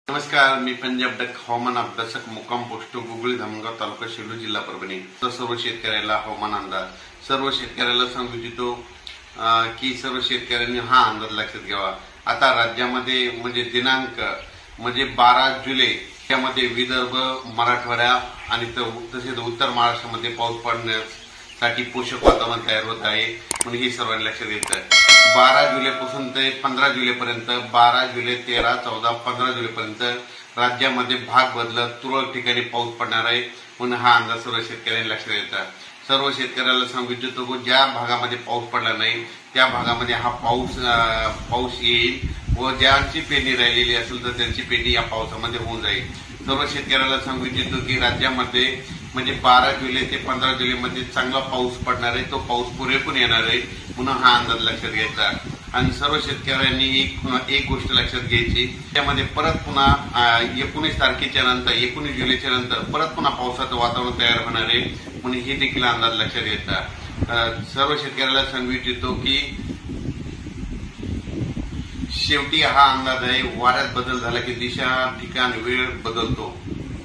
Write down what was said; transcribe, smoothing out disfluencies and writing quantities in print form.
नमस्कार, मी पंजाब डक हवामान अभ्यासक मुक्काम पोस्ट गुगळी धामणगाव तालुका शेलू जिल्हा परभणी। सर्व शेतकऱ्याला हवामान अंदाज सर्व शेतकऱ्याला सांगू इच्छितो की सर्व शेतकऱ्यांनी हा अंदाज लक्षात घ्यावा। आता राज्यामध्ये म्हणजे दिनांक 12 जुलै यामध्ये विदर्भ, मराठवाडा आणि तसेच उत्तर महाराष्ट्रामध्ये पाऊस पडण्यासाठी पोषक वातावरण तयार होत आहे। म्हणून हे सर्वांनी लक्षात घ्यायचं आहे। 12 जुलैपासून ते 15 जुलैपर्यंत 12 जुलै 13, 14, 15 जुलैपर्यंत राज्यामध्ये भाग बदलत तुरळक ठिकाणी पाऊस पडणार आहे। म्हणून हा अंदाज सर्व शेतकऱ्यांनी लक्षात घ्यायचा। सर्व शेतकऱ्याला सांगू इच्छितो की ज्या भागामध्ये पाऊस पडला नाही त्या भागामध्ये हा पाऊस येईल व ज्यांची पेरणी राहिलेली असेल तर त्यांची पेरणी या पावसामध्ये होऊन जाईल। सर्व शेतकऱ्याला सांगू इच्छितो की राज्यामध्ये 12 जुलै ते 15 जुलैमध्ये चांगला पाऊस पडणार आहे, तो पाऊस पुरेपूर येणार आहे। म्हणून हा अंदाज लक्षात घ्यायचा। आणि सर्व शेतकऱ्यांनी एक गोष्ट लक्षात घ्यायची, त्यामध्ये परत पुन्हा 19 तारखेच्या नंतर 19 जुलैच्या नंतर परत पुन्हा पावसाचं वातावरण तयार होणार आहे। म्हणून हे देखील अंदाज लक्षात घ्यायचा। सर्व शेतकऱ्याला सांगू इच्छितो की शेवटी हा अंदाज आहे, वाऱ्यात बदल झाला की दिशा, ठिकाण, वेळ बदलतो।